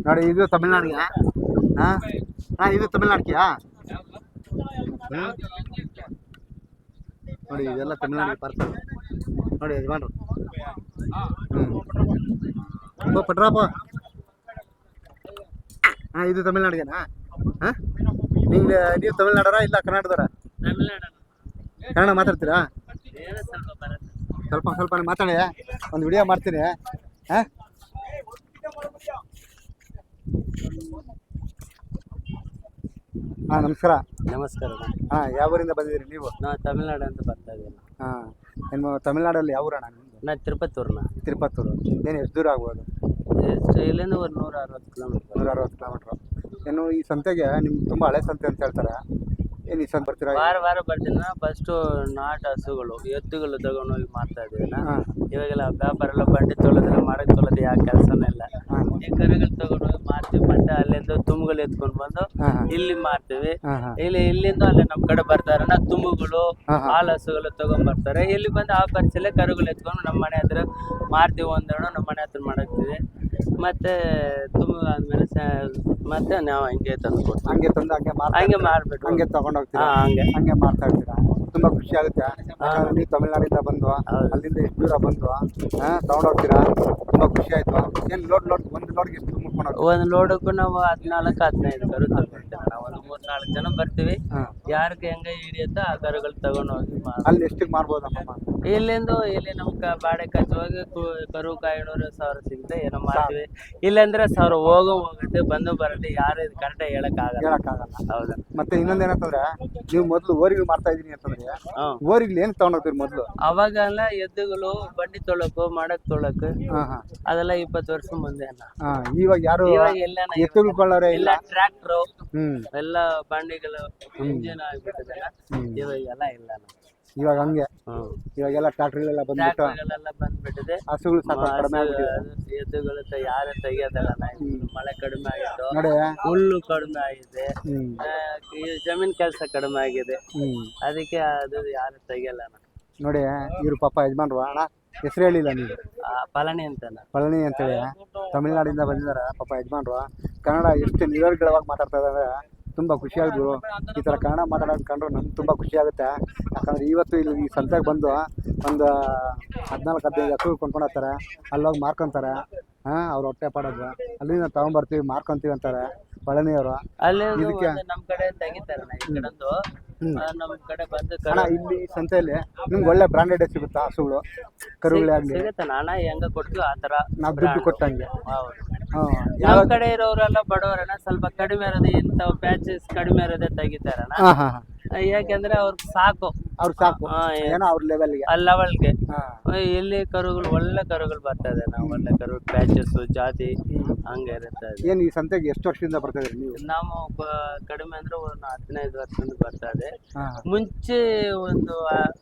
ನೋಡಿ ಇದು ತಮಿಳ್ನಾಡಿಗೆ ಇದು ತಮಿಳ್ನಾಡಿಗೆಯಾ ನೋಡಿ ಇದೆಲ್ಲ ತಮಿಳ್ನಾಡಿಗೆ ಬರ್ತದೆ ನೋಡಿ ಯಜಮಾನ್ರು ಪಟ್ರಪ್ಪ ಇದು ತಮಿಳ್ನಾಡಿಗೆನಾ ನೀವು ತಮಿಳ್ನಾಡರ ಇಲ್ಲ ಕರ್ನಾಟಕದರ ಕನ್ನಡ ಮಾತಾಡ್ತೀರಾ ಸ್ವಲ್ಪ ಸ್ವಲ್ಪ ಮಾತಾಡಿ ಒಂದು ವಿಡಿಯೋ ಮಾಡ್ತೀನಿ ನಮಸ್ಕಾರ ನಮಸ್ಕಾರ ಯಾವ ಊರಿಂದ ಬಂದಿದ್ದೀರಿ ನೀವು? ನಾವು ತಮಿಳ್ನಾಡು ಅಂತ ಬರ್ತಾ ಇದ್ದೀವಿ. ನಿಮ್ಮ ತಮಿಳ್ನಾಡಲ್ಲಿ ಯಾವ ಊರಣ್ಣ ನಿಮ್ಮದು? ನಾ ತಿರುಪತ್ತೂರ್ನ. ತಿರುಪತ್ತೂರು ಏನು ಎಷ್ಟು ದೂರ ಆಗ್ಬೋದು? ಎಷ್ಟು ಇಲ್ಲಿಂದ ಒಂದು 160 ಕಿಲೋಮೀಟ್ರ್. 160 ಕಿಲೋಮೀಟ್ರು. ಏನು ಈ ಸಂತೆಗೆ ನಿಮ್ಗೆ ತುಂಬ ಹಳೆ ಸಂತೆ ಅಂತ ಹೇಳ್ತಾರೆ, ಏನು ಈ ಸಂತೆ ಬರ್ತೀರಾ? ವಾರ ಬರ್ತೀನಿ. ಫಸ್ಟು ನಾಟ ಹಸುಗಳು ಎತ್ತುಗಳು ತಗೊಂಡೋಗಿ ಮಾರ್ತಾ ಇದ್ದೀವಿ. ಇವಾಗೆಲ್ಲ ವ್ಯಾಪಾರ ಎಲ್ಲ ಬಂಡಿ ತೊಳೋದೆಲ್ಲ ಮಾಡಕ್ಕೆ ತೊಳೋದು ಯಾವ ಕೆಲಸನೇ ಇಲ್ಲ. ಈ ಕರುಗಳು ತಗೊಂಡೋಗಿ ಮಾರ್ತೀವಿ. ಮತ್ತೆ ಅಲ್ಲಿಂದ ತುಂಬುಗಳು ಎತ್ಕೊಂಡು ಬಂದು ಇಲ್ಲಿ ಮಾರ್ತೀವಿ. ಇಲ್ಲಿಂದ ಅಲ್ಲೇ ನಮ್ಮ ಕಡೆ ಬರ್ತಾರೆ ತುಂಬುಗಳು ಹಾಲು ಹಸುಗಳು ತಗೊಂಡ್ಬರ್ತಾರೆ. ಇಲ್ಲಿ ಬಂದು ಆ ಪರಿಚಯ ಕರುಗಳು ಎತ್ಕೊಂಡು ನಮ್ಮ ಮನೆ ಹತ್ರ ಮಾರ್ತೀವಿ. ಒಂದೆರಡು ನಮ್ಮ ಮನೆ ಹತ್ರ ಮಾಡಾಕ್ತೀವಿ. ಮತ್ತೆ ತುಂಬ ಆದ್ಮೇಲೆ ಮತ್ತೆ ನಾವು ಹಂಗೆ ತಂದು ಕೊಡ್ತೀವಿ. ಹಂಗೆ ತಂದು ಹಂಗೆ ಮಾರ್ಬಿಟ್ಟು ಹಂಗೆ ತಗೊಂಡು ಹೋಗ್ತೀರಾ? ಹಂಗೆ ಮಾರ್ತಾ ಇರ್ತೀರಾ? ತುಂಬಾ ಖುಷಿ ಆಗುತ್ತೆ. ನೀವು ತಮಿಳ್ನಾಡಿಂದ ಬಂದು ಅಲ್ಲಿಂದ ಎಷ್ಟು ದೂರ ಬಂದು ತಗೊಂಡೋಗ್ತೀರಾ? ತುಂಬಾ ಖುಷಿ ಆಯ್ತು. ಏನು ಲೋಡ್ ಒಂದು ಲೋಡ್ಗೆ ಎಷ್ಟು ಮುಟ್ಕೊಂಡು? ಒಂದು ಲೋಡಕ್ಕೂ ನಾವು 14-15 ಕರು ತಗೊಳ್ತೀವಿ. ನಾವು ಒಂದು 3-4 ಜನ ಬರ್ತೀವಿ. ಯಾರಿಗೆ ಹೆಂಗೆ ಹಿಡಿಯುತ್ತೋ ಆ ಕರುಗಳು ತಗೊಂಡು ಹೋಗಿ ಅಲ್ಲಿ ಎಷ್ಟಕ್ಕೆ ಮಾರ್ಬೋದಮ್ಮ? ಇಲ್ಲಿ ನಮ್ಗೆ ಬಾಡೆ ಖರ್ಚು ಹೋಗಿ ಕರು 500-1000 ಸಿಗುತ್ತೆ. ಏನೋ ಮಾಡ್ತೀವಿ. ಇಲ್ಲಾಂದ್ರೆ 1000 ಹೋಗುತ್ತೆ ಬಂದು ಬರುತ್ತೆ. ಯಾರು ಇದು ಕರೆಕ್ಟಾಗಿ ಹೇಳಕ್ಕಾಗಲ್ಲ. ಹೌದಾ? ಮತ್ತೆ ಇನ್ನೊಂದು ಏನಂತಂದ್ರೆ ನೀವು ಮೊದಲು ಓರಿಗಳು ಮಾಡ್ತಾ ಇದೀನಿ ಅಂತಂದ್ರೆ ಓರಿಗಳು ಏನು ತಗೊಂಡೋಗ್ತೀರಿ ಮೊದಲು? ಅವಾಗೆಲ್ಲ ಎದ್ದುಗಳು ಬಂಡಿ ತೊಳಕು ಮಾಡಕ್ ತೊಳಕು ಅದೆಲ್ಲ 20 ವರ್ಷ ಮುಂದೆ. ಇವಾಗ ಯಾರು ಎತ್ತುಕೊಳ್ಳೋರೇ ಇಲ್ಲ. ಟ್ರ್ಯಾಕ್ಟರ್ ಎಲ್ಲ ಬಂಡಿಗಳು ಇಂಜಿನ್ ಆಗ್ಬಿಟ್ಟಿದೆ. ಇವಾಗೆಲ್ಲ ಇಲ್ಲ. ಇವಾಗ ಹಂಗೆ ಇವಾಗೆಲ್ಲ ಟ್ರಾಕ್ಟರ್ಗಳೆಲ್ಲ ಬಂದ್ಬಿಟ್ಟಿದೆ. ಹಸುಗಳು ಕಡಿಮೆ ಎತ್ತುಗಳು ಯಾರು ತೆಗಿಯೋದಲ್ಲ. ಮಳೆ ಕಡಿಮೆ ಆಗಿದೆ, ಹುಲ್ಲು ಕಡಿಮೆ ಆಗಿದೆ, ಜಮೀನ್ ಕೆಲಸ ಕಡಿಮೆ ಆಗಿದೆ. ಅದಕ್ಕೆ ಅದು ಯಾರು ತೆಗಿಯಲ್ಲ ನೋಡಿ. ಇವ್ರು ಪಾಪ ಯಜಮಾನ್ರು ಅಣ್ಣ ಹೆಸರು ಹೇಳಿಲ್ಲ ನೀವು? ಪಳನಿ ಅಂತೇಳಿ ತಮಿಳ್ನಾಡಿಂದ ಬಂದಿದ್ದಾರೆ ಪಾಪ ಯಜಮಾನ್ರು. ಕನ್ನಡ ಎಷ್ಟು ನಿರರ್ಗಳವಾಗಿ ಮಾತಾಡ್ತಾ ಇದ್ದಾರೆ. ತುಂಬ ಖುಷಿಯಾಗಿದ್ರು. ಈ ಥರ ಕನ್ನಡ ಮಾತಾಡೋದು ಕಂಡ್ರು ನಮ್ಗೆ ತುಂಬ ಖುಷಿ ಆಗುತ್ತೆ. ಯಾಕಂದರೆ ಇವತ್ತು ಇಲ್ಲಿ ಈ ಸಂತೆಗೆ ಬಂದು ಒಂದು 14-15 ಹಸು ಕೊಂಡ್ಕೊಂಡು ಹೋಗ್ತಾರೆ. ಅಲ್ಲೋಗಿ ಮಾರ್ಕೊತಾರೆ. ಅವ್ರು ಹೊಟ್ಟೆ ಪಾಡೋದು ಅಲ್ಲಿಂದ ತಗೊಂಬರ್ತೀವಿ ಮಾರ್ಕೊಂತೀವಿ ಅಂತಾರೆ ಪಳನಿಯವರು. ಇದಕ್ಕೆ ನಮ್ಮ ಕಡೆ ತೆಗಿತಾರೆ. ನಮ್ಮ ಕಡೆ ಬಂದು ಇಲ್ಲಿ ಸಂತೆಯಲ್ಲಿ ನಿಮ್ಗೆ ಒಳ್ಳೆ ಬ್ರಾಂಡೆಡ್ ಸಿಗುತ್ತಾ ಹಸುಗಳು ಕರುಗಳೇ ಆಗಲಿ? ಸಿಗುತ್ತೆ. ನಾನ ಹೆಂಗ ಕೊಡ್ತೀವಿ ಆ ಥರ ನಾವು ದುಡ್ಡು ಕೊಟ್ಟಂಗೆ. ನಮ್ಮ ಕಡೆ ಇರೋರೆಲ್ಲ ಬಡವರನ್ನ ಸ್ವಲ್ಪ ಕಡಿಮೆ ಇರೋದು ಇಂಥವು ಪ್ಯಾಚಸ್ ಕಡಿಮೆ ಇರೋದೇ ತೆಗಿತಾರಣ. ಯಾಕೆಂದ್ರೆ ಅವ್ರಿಗೆ ಸಾಕು ಏನೋ ಅವ್ರ ಲೆವೆಲ್ಗೆ. ಎಲ್ಲಿ ಕರುಗಳು ಒಳ್ಳೆ ಕರುಗಳು ಬರ್ತಾ ಇದೆ. ನಾವು ಒಳ್ಳೆ ಕರು ಪ್ಯಾಚಸ್ ಜಾತಿ ಹಂಗೆ ಇರುತ್ತೆ. ಏನು ಈ ಸಂತೆಗೆ ಎಷ್ಟು ವರ್ಷದಿಂದ ಬರ್ತಾ ಇದ್ರಿ ನೀವು? ನಾವು ಕಡಿಮೆ ಅಂದ್ರೆ ಒಂದು 15 ವರ್ಷದಿಂದ ಬರ್ತಾ ಇದೆ. ಮುಂಚೆ ಒಂದು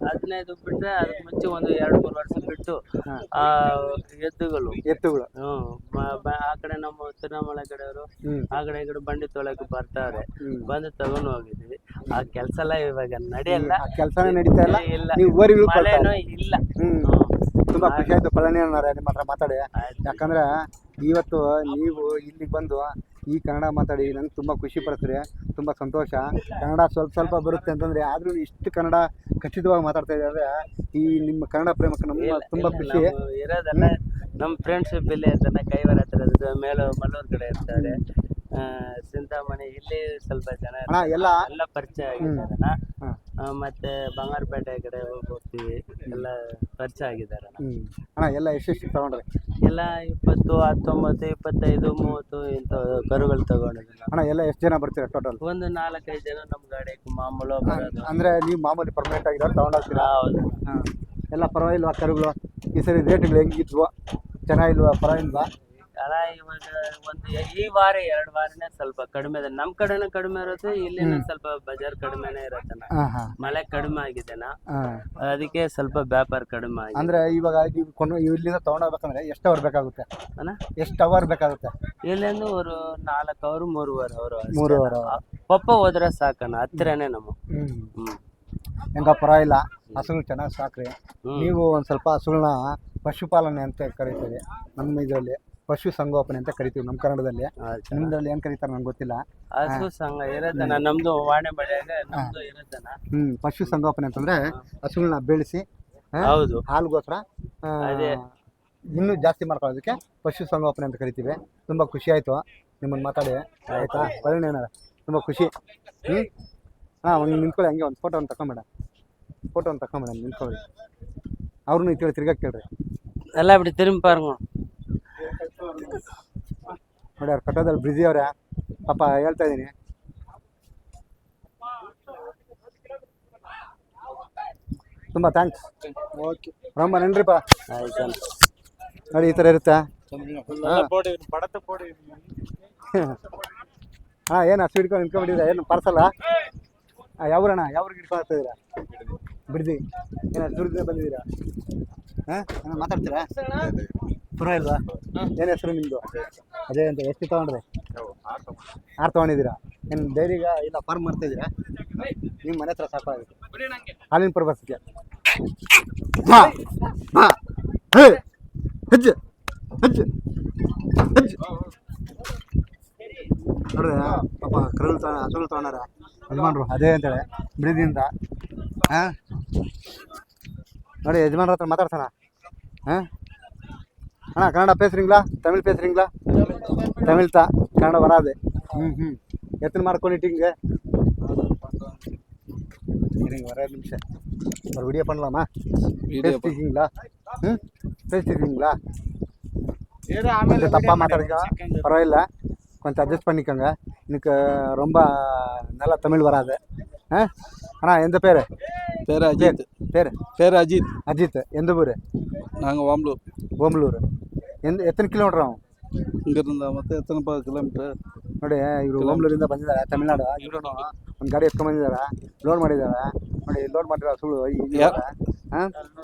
15 ಬಿಟ್ರೆ ಅದಕ್ಕೆ ಮುಂಚೆ ಒಂದು 2-3 ವರ್ಷ ಬಿಟ್ಟು ಎತ್ತುಗಳು ಆ ಕಡೆ ನಮ್ಮ ತಿರುಮಲ ಕಡೆಯವರು ಆ ಕಡೆ ಈ ಕಡೆ ಬಂಡಿ ತೊಳಕ್ಕೆ ಬರ್ತಾರೆ. ಬಂದು ತಗೊಂಡು ಹೋಗಿದ್ವಿ. ಆ ಕೆಲಸ ಎಲ್ಲ ಇವಾಗ ನಡೆಯಲ್ಲ. ಕೆಲಸನೇ ನಡೀತಾ ಇಲ್ಲ. ಇಲ್ಲ. ತುಂಬಾ ಖುಷಿ ಆಯ್ತು ಪಳನಿ ಅನ್ನೋರೆ ನಿಮ್ಮ ಹತ್ರ ಮಾತಾಡಿ. ಯಾಕಂದ್ರೆ ಇವತ್ತು ನೀವು ಇಲ್ಲಿಗೆ ಬಂದು ಈ ಕನ್ನಡ ಮಾತಾಡಿ ನಂಗೆ ತುಂಬ ಖುಷಿ ಪಡ್ತೀರಿ. ತುಂಬ ಸಂತೋಷ. ಕನ್ನಡ ಸ್ವಲ್ಪ ಬರುತ್ತೆ ಅಂತಂದರೆ ಆದರೂ ಇಷ್ಟು ಕನ್ನಡ ಖಚಿತವಾಗಿ ಮಾತಾಡ್ತಾ ಇದ್ದಾರೆ. ಈ ನಿಮ್ಮ ಕನ್ನಡ ಪ್ರೇಮಕ್ಕೆ ನಮ್ಗೆ ತುಂಬ ಖುಷಿ ಇರೋದಲ್ಲ. ನಮ್ಮ ಫ್ರೆಂಡ್ಶಿಪ್ ಇಲ್ಲಿ ಇರ್ತಾನೆ. ಕೈವಾರ ಹತ್ರ ಮಲ್ಲೂರು ಕಡೆ ಇರ್ತಾರೆ. ಚಿಂತಾಮಣಿ ಇಲ್ಲಿ ಸ್ವಲ್ಪ ಜನ ಎಲ್ಲ ಪರಿಚಯ ಆಗಿದ್ದಾರೆ. ಮತ್ತೆ ಬಂಗಾರಪೇಟೆ ಕಡೆ ಹೋಗ್ತೀವಿ. ಎಲ್ಲ ಪರಿಚಯ ಆಗಿದ್ದಾರೆ. ಎಲ್ಲ ಎಷ್ಟು ತಗೊಂಡ್ರೆ? ಎಲ್ಲ 20, 19, 25, 30 ಇಂಥ ಕರುಗಳು ತಗೊಂಡಿದ್ದೀನಿ. ಎಲ್ಲ ಎಷ್ಟು ಜನ ಬರ್ತೀರಾ ಟೋಟಲ್? ಒಂದು 4-5 ಜನ ನಮ್ಮ ಗಾಡಿ ಮಾಮೂಲು ಬರೋದು. ಅಂದ್ರೆ ನೀವು ಮಾಮೂಲಿ ಪರ್ಮನೆಂಟ್ ಆಗಿರೋ ತಗೊಂಡೋಗ್ತೀರಾ? ಹೌದು. ಎಲ್ಲ ಪರವಾಗಿಲ್ವಾ ಕರುಗಳು? ಈ ಸರಿ ರೇಟ್ಗಳು ಹೆಂಗಿದ್ವು? ಚೆನ್ನಾಗಿಲ್ವಾ? ಪರವಾಗಿಲ್ವಾ? ಅಲ್ಲ ಇವಾಗ ಈ ವಾರ 2 ವಾರನೇ ಸ್ವಲ್ಪ ಕಡಿಮೆ ಇದೆ. ನಮ್ಮ ಕಡೆನೂ ಕಡಿಮೆ ಇರುತ್ತೆ. ಇಲ್ಲಿನ ಸ್ವಲ್ಪ ಬಜಾರ್ ಕಡಿಮೆನೇ ಇರುತ್ತೆ. ಮಳೆ ಕಡಿಮೆ ಆಗಿದೆನಾ ಅದಕ್ಕೆ ಸ್ವಲ್ಪ ವ್ಯಾಪಾರ ಕಡಿಮೆ ಆಗಿದೆ. ಅಂದ್ರೆ ಇವಾಗ ಇಲ್ಲಿಂದ ತಗೊಂಡೋಗ್ಬೇಕಂದ್ರೆ ಎಷ್ಟು ಅವರ್ ಬೇಕಾಗುತ್ತೆ? ಎಷ್ಟು ಅವರ್ ಬೇಕಾಗುತ್ತೆ? ಇಲ್ಲಿಂದ ಒಂದು 4 ಅವರ್ 3 ಅವರ್ ಪಪ್ಪ ಹೋದ್ರೆ ಸಾಕಣ್ಣ. ಹತ್ತಿರನೇ ನಮ್ಮ. ಹೆಂಗ ಪರವಾಗಿಲ್ಲ. ಹಸುಗಳು ಚೆನ್ನಾಗಿ ಸಾಕ್ರಿ. ನೀವು ಒಂದು ಸ್ವಲ್ಪ ಹಸುಗಳನ್ನ ಪಶುಪಾಲನೆ ಅಂತ ಕರಿತೀವಿ ನಮ್ಮ ಇದರಲ್ಲಿ. ಪಶು ಸಂಗೋಪನೆ ಅಂತ ಕರಿತೀವಿ ನಮ್ಮ ಕನ್ನಡದಲ್ಲಿ. ಆಯ್ತಾ? ನಿಮ್ದ್ರಲ್ಲಿ ಏನ್ ಕರೀತಾರೆ ನಂಗೆ ಗೊತ್ತಿಲ್ಲ. ಹಸು ಸಂಘ ಇರೋದನ ನಮ್ದು ವಾಣೆ ಬಳಿಯಾಗ ನಮ್ದು ಇರೋದನ. ಪಶು ಸಂಗೋಪನೆ ಅಂತಂದ್ರೆ ಹಸುಗಳನ್ನ ಬೆಳೆಸಿ ಹೌದು ಹಾಲ್ಗೋಸ್ಕರ ಅದೇ. ಇನ್ನೂ ಜಾಸ್ತಿ ಮಾಡ್ಕೊಳ್ಳೋದಕ್ಕೆ ಪಶು ಸಂಗೋಪನೆ ಅಂತ ಕರಿತೀವಿ. ತುಂಬ ಖುಷಿ ಆಯಿತು ನಿಮ್ಮನ್ನು ಮಾತಾಡಿ. ಆಯಿತಾ ಪರಿಣಾಮ ತುಂಬ ಖುಷಿ. ಒಂದು ನಿಂತ್ಕೊಳ್ಳಿ, ಹಂಗೆ ಒಂದು ಫೋಟೋ ತಗೊಂಬೇಡ ನಿಂತ್ಕೊಳ್ಳಿ. ಅವ್ರನ್ನೂ ಈ ತಿರ್ಗಕ್ಕೆ ಕೇಳ್ರಿ. ಎಲ್ಲ அப்படி திரும்பி பாருங்க. ನೋಡಿ ಅವ್ರು ಕಟ್ಟೋದಲ್ಲಿ ಬ್ರಿಜಿ ಅವ್ರೆ ಪಾಪ ಹೇಳ್ತಾ ಇದ್ದೀನಿ. ತುಂಬ ಥ್ಯಾಂಕ್ಸ್. ಓಕೆ ரொம்ப நன்றிப்பா. ನೋಡಿ ಈ ಥರ ಇರುತ್ತೆ. ಏನು ಹಸು ಹಿಡ್ಕೊಂಡು ನಿಂತ್ಕೊಂಡ್ಬಿಟ್ಟಿದ್ದೀರಾ? ಏನು ಪಾರ್ಸಲ್ಲ? ಯಾವ್ರಣ್ಣ ಯಾವ್ರಿಗೆ ಹಿಡ್ಕೊಂಡು ಹೋಗ್ತಾಯಿದ್ದೀರಾ? ಬಿಡ್ದಿ ಏನು ದೂರದಿಂದ ಬಂದಿದ್ದೀರಾ? ಏನೋ ಮಾತಾಡ್ತೀರಾ? ಪರವಾಗಿಲ್ವಾ? ಏನು ಹೆಸರು ನಿಮ್ಮದು? ಅದೇ ಅಂತ ಎಷ್ಟು ತೊಗೊಂಡ್ರಿ? 6 ತೊಗೊಂಡಿದ್ದೀರಾ? ಏನು ಡೈರಿಗೆ ಇಲ್ಲ ಫಾರ್ಮ್ ಮಾಡ್ತಾಯಿದ್ದೀರಾ? ನಿಮ್ಮ ಮನೆ ಹತ್ರ ಸಾಕಾಗುತ್ತೆ ಹಾಲಿನ ಪರ್ಪಸ್ಗೆ. ಹೆಜ್ಜೆ ಹೆಜ್ಜೆ ಹೆಜ್ಜೆ ನೋಡ್ರಿ ಪಾಪ ಹಸುಗಳು ತೊಗೊಂಡಾರ ಯಜಮಾನ್ರು. ಅದೇ ಅಂತೇಳಿ ಬಿಡಿದಿಂದ ನೋಡಿ ಯಜಮಾನ್ರ ಹತ್ರ ಮಾತಾಡ್ಸೋಣ. அண்ணா கன்னடா பேசுகிறீங்களா? தமிழ் பேசுகிறீங்களா? தமிழ் தான், கன்னடம் வராது. எத்தனை மார்க் பண்ணிட்டீங்க? இருங்க வர நிமிஷம் ஒரு வீடியோ பண்ணலாமா? பேசிட்டீங்களா? பேசிட்டீங்களா? கொஞ்சம் தப்பாக மாட்டாடுங்க, பரவாயில்ல, கொஞ்சம் அட்ஜஸ்ட் பண்ணிக்கோங்க. எனக்கு ரொம்ப நல்லா தமிழ் வராது. அண்ணா எந்த பேர்? பேர் அஜித். பேர் அஜித். அஜித். எந்த ஊர்? நாங்கள் ஓம்லூர். ಓಮ್ಲೂರು. ಎತ್ತನ ಕಿಲೋಮೀಟ್ರ್ ಅವು ಇಲ್ಲಿಂದ ಮತ್ತೆ ಎತ್ತನ ಕಿಲೋಮೀಟ್ರ್. ನೋಡಿ ಇವರು ಓಮ್ಲೂರಿಂದ ಬಂದಿದ್ದಾರೆ ತಮಿಳ್ನಾಡು. ಇವರು ಒಂದು ಗಾಡಿ ಎತ್ಕೊಂಡು ಬಂದಿದ್ದಾರೆ, ಲೋಡ್ ಮಾಡಿದ್ದಾರೆ. ನೋಡಿ ಲೋಡ್ ಮಾಡಿರೋ ಸುಳ್ಳು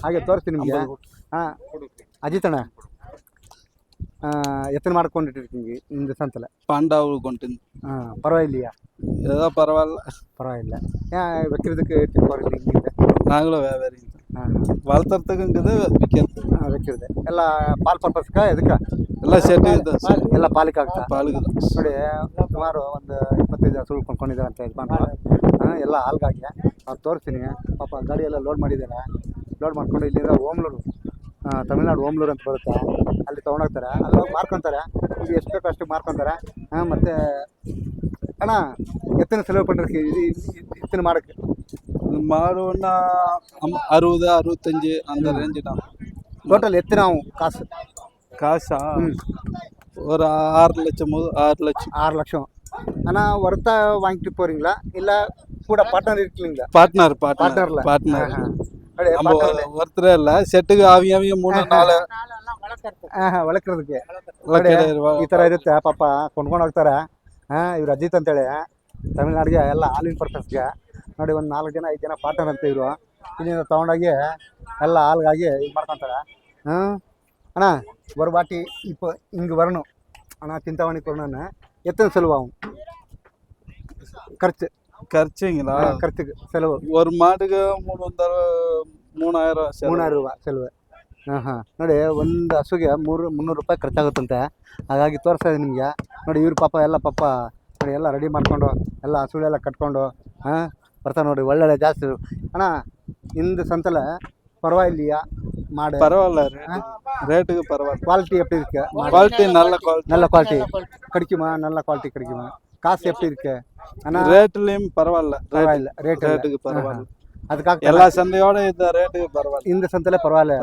ಹಾಗೆ ತೋರಿಸ್ತೀನಿ ನಿಮಗೆ. ಅಜಿತ್ ಅಣ್ಣ எத்தனை மார்க் கொண்டுட்டு இருக்கீங்க இந்த சனத்தில்? 12 கொண்டு. பரவாயில்லையா? ஏதோ பரவாயில்ல. ஏன் வைக்கிறதுக்கு எடுத்துகிட்டு போகிறீங்க? நாங்களும் வியாபாரி. வளர்த்துறதுக்குங்கிறது வைக்கிறது ಎಲ್ಲ ಪಾಲ್ ಪರ್ಪಸ್ಗೆ ಎದಕ್ಕೆ? ಎಲ್ಲ ಸೆಟ್ ಎಲ್ಲ ಪಾಲಿಗೆ ಆಗ್ತಾ? ಪಾಲಿಗೆ. ನೋಡಿ ಸುಮಾರು ಒಂದು 25 ಹಸು ಕೊಂಡ್ಕೊಂಡಿದ್ದಾರೆ ಅಂತ ಯಜಮಾನ್ರು. ಎಲ್ಲ ಹಾಲ್ಗಾಗಿ ಅವ್ರು ತೋರಿಸ್ತೀನಿ. ಪಾಪ ಗಾಡಿ ಎಲ್ಲ ಲೋಡ್ ಮಾಡಿದ್ದಾರೆ. ಲೋಡ್ ಮಾಡ್ಕೊಂಡು ಇಲ್ಲಿಂದ ಓಮ್ಲೂರು, ತಮಿಳ್ನಾಡು ಓಮ್ಲೂರು ಅಂತ ಬರುತ್ತೆ, ಅಲ್ಲಿ ತೊಗೊಂಡೋಗ್ತಾರೆ. ಅಲ್ಲಿ ಹೋಗಿ ಮಾರ್ಕೊತಾರೆ. ಇದು ಎಷ್ಟು ಬೇಕೋ ಅಷ್ಟು ಮಾರ್ಕೊತಾರೆ. ಮತ್ತು ಅಣ್ಣ எத்தனை செலவு பண்ணுறதுக்கு இது இத்தனை மாடுக்கு? மாடுன்னா 60 65 அந்த ரேஞ்சு தான். டோட்டல் எத்தனை ஆகும் காசு? காசா ஒரு 6 லட்சம். 6 லட்சம். ஆனால் ஒருத்தா வாங்கிட்டு போகிறீங்களா இல்லை கூட பார்ட்னர் இருக்கீங்களா? பார்ட்னர் நம்ம ஒருத்தரே இல்லை, செட்டுக்கு அவங்க 3-4 வளர்க்குறதுಕ್ಕೆ ಈ ಥರ ಇರುತ್ತೆ. ಪಾಪ ಕೊಂಡ್ಕೊಂಡು ಹೋಗ್ತಾರೆ. ಇವ್ರು ಅಜಿತ್ ಅಂತೇಳಿ ತಮಿಳ್ನಾಡಿಗೆ ಎಲ್ಲ ಹಾಲಿನ ಪರ್ಪಸ್ಗೆ. ನೋಡಿ ಒಂದು 4 ಜನ 5 ಜನ ಪಾರ್ಟ್ನರ್ ಅಂತ ಇವರು ಇಲ್ಲಿಂದ ತೊಗೊಂಡೋಗಿ ಎಲ್ಲ ಹಾಲ್ಗಾಗಿ ಇದು ಮಾಡ್ಕೊತಾರೆ. அண்ணா ஒரு வாட்டி இப்போ இங்கே வரணும், ஆனால் சிந்தாமணிக்கு வரணும்னு எத்தனை செலவாகும்? ಖರ್ಚಿங்களா? ಖರ್ಚಿಗೆ செலவு ஒரு மாட்டுக்கு 3000 ರೂಪಾಯಿ செலவு. ನೋಡಿ ಒಂದು ಹಸುಗೆ 300 ರೂಪಾಯಿ ಖರ್ಚಾಗುತ್ತಂತೆ. ಹಾಗಾಗಿ ತೋರಿಸ್ತಾ ಇದ್ದೀನಿ ನಿಮಗೆ. ನೋಡಿ ಇವ್ರ ಪಾಪ ಎಲ್ಲ ನೋಡಿ ಎಲ್ಲ ರೆಡಿ ಮಾಡ್ಕೊಂಡು ಎಲ್ಲ ಹಸುಗಳೆಲ್ಲ ಕಟ್ಕೊಂಡು ಬರ್ತಾರೆ. ನೋಡಿ ಒಳ್ಳೆ ಜಾಸ್ತಿ. ಅಣ್ಣ இந்த சந்தில் பரவாயில்லையா மாடு? பரவாயில்ல, ரேட்டுக்கு பரவாயில்ல. குவாலிட்டி எப்படி இருக்கு? குவாலிட்டி நல்ல குவாலிட்டி கிடைக்குமா? நல்ல குவாலிட்டி கிடைக்குமா? காசு எப்படி இருக்கு? ஆனால் ரேட்லேயும் பரவாயில்ல. ரேட்டுக்கு பரவாயில்ல. அதுக்காக எல்லா சந்தையோட இந்த ரேட்டுக்கு பரவாயில்ல. இந்த சந்தையில் பரவாயில்ல.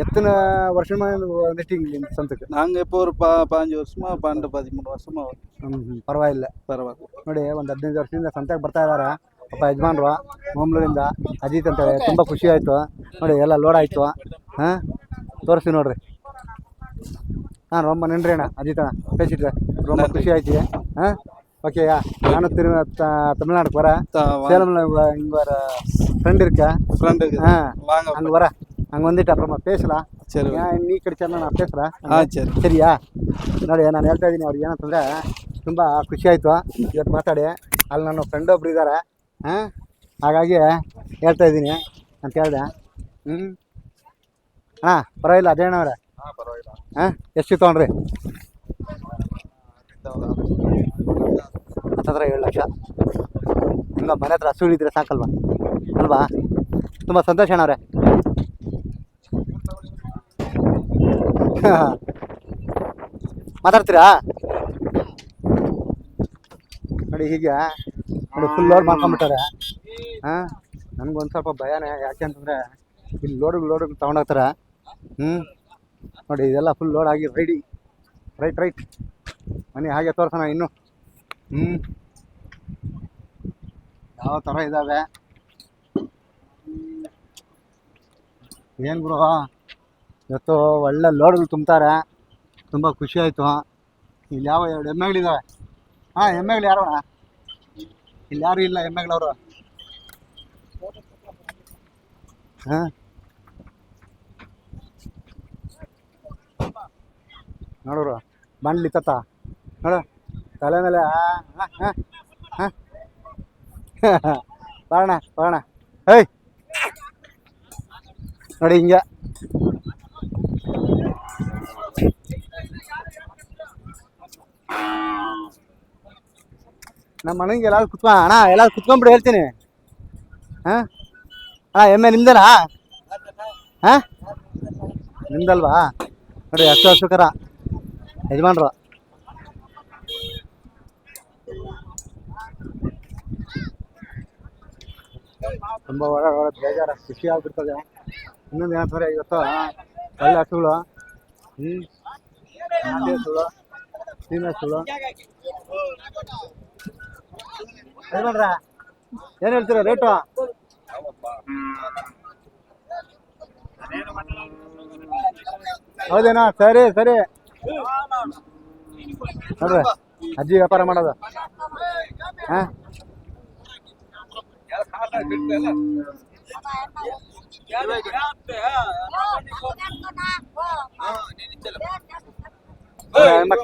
எத்தனை வருஷமா வந்துட்டீங்க இந்த சந்தைக்கு? நாங்கள் இப்போ ஒரு 15 வருஷமா 13 வருஷமா. ಪರವಾಗಿಲ್ಲ. ನೋಡಿ ಒಂದು 15 ವರ್ಷದಿಂದ ಸಂತೆಗೆ ಬರ್ತಾ ಇದ್ದಾರೆ ಪಾಪ ಯಜಮಾನ್ರು ಓಮ್ಲೂರಿಂದ ಅಜಿತ್ ಅಂತೇಳಿ. ತುಂಬ ಖುಷಿ ಆಯಿತು. ನೋಡಿ ಎಲ್ಲ ಲೋಡ್ ಆಯಿತು. ತೋರಿಸ್ತೀವಿ ನೋಡ್ರಿ. ரொம்ப நன்றி ಅಣ್ಣ ಅಜಿತ್ ಅಣ್ಣ, பேசிட்டு ரொம்ப ಖುಷಿ ஆயிடுச்சு. ஓகேயா? நானும் தமிழ்நாடுக்கு வரேன். சேலமில் இங்கே வர ஃப்ரெண்டு இருக்கேன். அங்கே வரேன். அங்கே வந்துட்டு அப்புறமா பேசலாம். சரி, ನೀ ಕಡಿಚಾರ ನಾನು பேசுகிறேன். ಸರಿ, ಸರಿಯಾ? ನೋಡಿ ನಾನು ಹೇಳ್ತಾ ಇದ್ದೀನಿ ಅವ್ರಿಗೆ ಏನಂತಂದರೆ ತುಂಬ ಖುಷಿ ಆಯಿತು ಇವತ್ತು ಮಾತಾಡಿ. ಅಲ್ಲಿ ನನ್ನ ಫ್ರೆಂಡ್ ಒಬ್ರು ಇದ್ದಾರೆ, ಹಾಗಾಗಿ ಹೇಳ್ತಾ ಇದ್ದೀನಿ ಅಂತ ಹೇಳಿದೆ. ಪರವಾಗಿಲ್ಲ ಅಜಯಣ್ಣವ್ರೆ? ಎಷ್ಟು ತೊಗೊಂಡ್ರಿ? ಹತ್ತಿರ 7 ಲಕ್ಷ. ಹಿಂಗೆ ಮನೆ ಹತ್ರ ಹಸುಗಳಿದ್ರೆ ಸಾಕಲ್ವಾ ಅಲ್ವಾ? ತುಂಬ ಸಂತೋಷ ಅಣ್ಣವ್ರೆ. ಮಾತಾಡ್ತೀರಾ ನೋಡಿ ಹೀಗೆ ನೋಡಿ ಫುಲ್ ಲೋಡ್ ಮಾಡ್ಕೊಂಬಿಟ್ಟಾರೆ. ಹಾಂ ನನಗೊಂದು ಸ್ವಲ್ಪ ಭಯನೇ, ಯಾಕೆ ಅಂತಂದರೆ ಇಲ್ಲಿ ಲೋಡ್ ತೊಗೊಂಡೋಗ್ತಾರೆ. ನೋಡಿ ಇದೆಲ್ಲ ಫುಲ್ ಲೋಡ್ ಆಗಿ ರೆಡಿ. ರೈಟ್ ಮನೆ ಹಾಗೆ ತೋರ್ಸೋಣ ಇನ್ನು. ಯಾವ ಥರ ಇದ್ದಾವೆ ಏನು ಗುರು, ಇವತ್ತು ಒಳ್ಳೆ ಲೋಡ್ಗಳು ತುಂಬ್ತಾರೆ. ತುಂಬ ಖುಷಿ ಆಯಿತು. ಇಲ್ಲಿ ಯಾವ 2 ಎಮ್ಮೆಗಳಿದ್ದಾವೆ. ಹಾಂ ಎಮ್ಮೆಗಳು ಯಾರು ಇಲ್ಲಿ ಯಾರು ಇಲ್ಲ ಎಮ್ಮೆಗಳವರು. ಹಾಂ ನೋಡ್ರು ಬಂಡ್ಲಿ ತತ್ತ ನೋಡು ತಲೆ ಮೇಲೆ. ಬಾಣ ಹೇಯ್ ನೋಡಿ ಹಿಂಗೆ ನಮ್ಮ ಮನೆಗೆ ಎಲ್ಲಾದ್ರು ಅಣ್ಣ ಎಲ್ಲಾದ್ರು ಕುತ್ಕೊಂಡ್ಬಿಡು ಹೇಳ್ತೀನಿ. ಹಾಂ ಎಮ್ಮೆ ನಿಮ್ದೇನಾ? ಹಾಂ ನಿಮ್ದಲ್ವಾ? ನೋಡಿ ಅಷ್ಟು ಹಸುಕರ ಯಜಮಾನ್ರು. ತುಂಬ ಒಳ್ಳೆ ಬೇಜಾರು ಖುಷಿ ಆಗ್ಬಿಡ್ತದೆ. ಇನ್ನೊಂದು ಏನಂತಾರೆ ಇವತ್ತು ಒಳ್ಳೆ ಹಸುಗಳು, ನಾಟಿ ಹಸುಗಳು, ಸೀಮೆ ಹಸುಗಳು. ಯಜಮಾನ್ರ ಏನು ಹೇಳ್ತೀರಾ ರೇಟು? ಹೌದೇನಾ? ಸರಿ ನೋಡ್ರಿ ಅಜ್ಜಿ ವ್ಯಾಪಾರ ಮಾಡೋದು. ಹಾಂ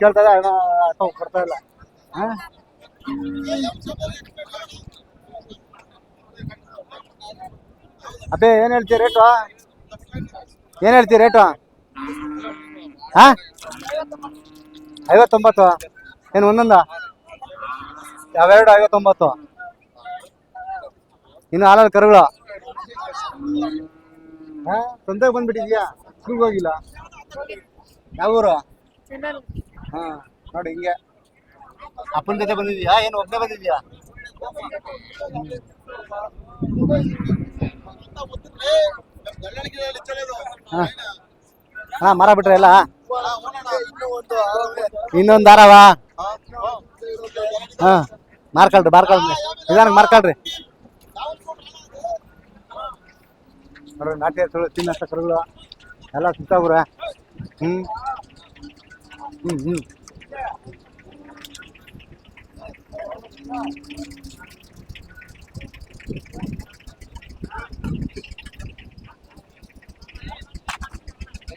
ಕೇಳ್ತದ ಕೊಡ್ತಾ ಇಲ್ಲ. ಹಾಂ ಅಬ್ಬೇ ಏನು ಹೇಳ್ತೀವಿ ರೇಟು? ಹಾಂ 59. ಏನು ಒಂದೊಂದ? ಯಾವೆರಡು 59. ಇನ್ನು ಹಾಲಲ್ಲಿ ಕರುಗಳು. ಹಾಂ ಸಂತೆಗೆ ಬಂದ್ಬಿಟ್ಟಿದ್ಯಾ? ಸ್ಕೂಲ್ಗೆ ಹೋಗಿಲ್ಲ? ಯಾವ ಊರು? ಹಾಂ ನೋಡಿ ಹಿಂಗೆ ಅಪ್ಪನ ಜೊತೆ ಬಂದಿದ್ಯಾ ಏನು ಒಬ್ಬನೇ ಬಂದಿದ್ಯಾ? ಹಾಂ ಮರ ಬಿಟ್ರೆ ಎಲ್ಲ ಇನ್ನೊಂದು ದಾರವಾ? ಹಾಂ ಮಾರ್ಕೊಳ್ರಿ ನಿಧಾನಕ್ಕೆ ಮಾರ್ಕೊಳ್ರಿ. ನೋಡ್ರಿ ನಾಟಿ ಹಸುಗಳು, ಚಿನ್ನ ಕರುಗಳು ಎಲ್ಲ ಸುತ್ತಾವ್ರೆ.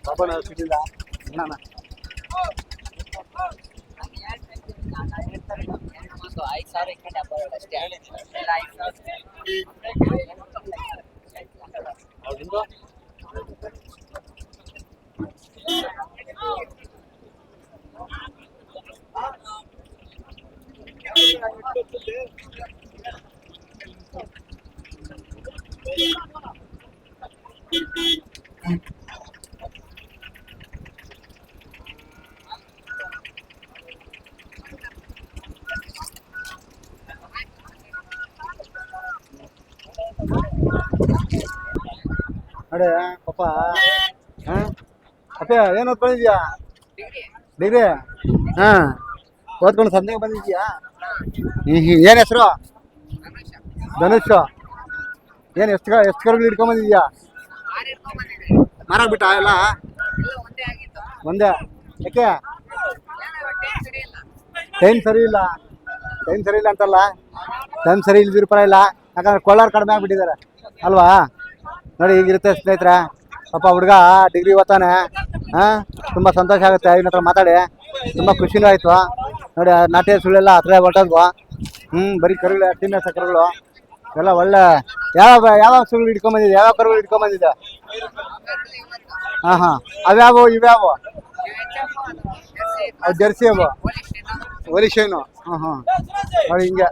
ಬಾಬನ ಸಿಕ್ಕಿಲ್ಲ ಅಣ್ಣ. ನೋಡಿ ಪಾಪ. ಹಾಂ ಅಪ್ಪ ಏನು ಓದ್ಕೊಂಡಿದ್ಯಾ? ಡಿಗ್ರಿ. ಹಾಂ ಓದ್ಕೊಂಡು ಸಂಜೆಗೆ ಬಂದಿದ್ಯಾ? ಏನು ಹೆಸರು? ಧನುಷ್. ಏನು ಎಷ್ಟು ಕರುಗಳು ಹಿಡ್ಕೊಂಬಂದಿದ್ಯಾ? ಮಾರಾಕ್ಬಿಟ್ಟ ಎಲ್ಲ? ಒಂದೇ. ಯಾಕೆ? ಟೈಮ್ ಸರಿ ಇಲ್ಲ ಅಂತಲ್ಲ. ಟೈಮ್ ಸರಿ ಇಲ್ದಿರೋ ಪರ ಇಲ್ಲ, ಯಾಕಂದ್ರೆ ಕೊಳ್ಳೋರು ಕಡಿಮೆ ಆಗ್ಬಿಟ್ಟಿದ್ದಾರೆ ಅಲ್ವಾ? ನೋಡಿ ಹೀಗಿರುತ್ತೆ ಸ್ನೇಹಿತರೆ. ಪಾಪ ಹುಡುಗ ಡಿಗ್ರಿ ಓದ್ತಾನೆ. ಹಾಂ ತುಂಬ ಸಂತೋಷ ಆಗುತ್ತೆ ಇವನ ಹತ್ರ ಮಾತಾಡಿ. ತುಂಬ ಖುಷಿನೂ ಆಯಿತು. ನೋಡಿ ನಾಟಿ ಸುಳ್ಳೆಲ್ಲ ಹತ್ರ ಹೊರಟೋದ್ವು. ಬರೀ ಕರುಗಳು, ಸೀಮೆ ಕರುಗಳು ಎಲ್ಲ ಒಳ್ಳೆ. ಯಾವ ಸುಳ್ಳು ಹಿಡ್ಕೊಂಬಂದಿದೆ? ಯಾವ ಕರುಗಳು ಹಿಡ್ಕೊಂಬಂದಿದೆ? ಹಾಂ ಅವ್ಯಾವು ಇವ್ಯಾವು? ಅವು ಜರ್ಸಿ ಅವು ಒಲಿಶೇನು ಹಾಂ ಹಾಂ ನೋಡಿ ಹಿಂಗೆ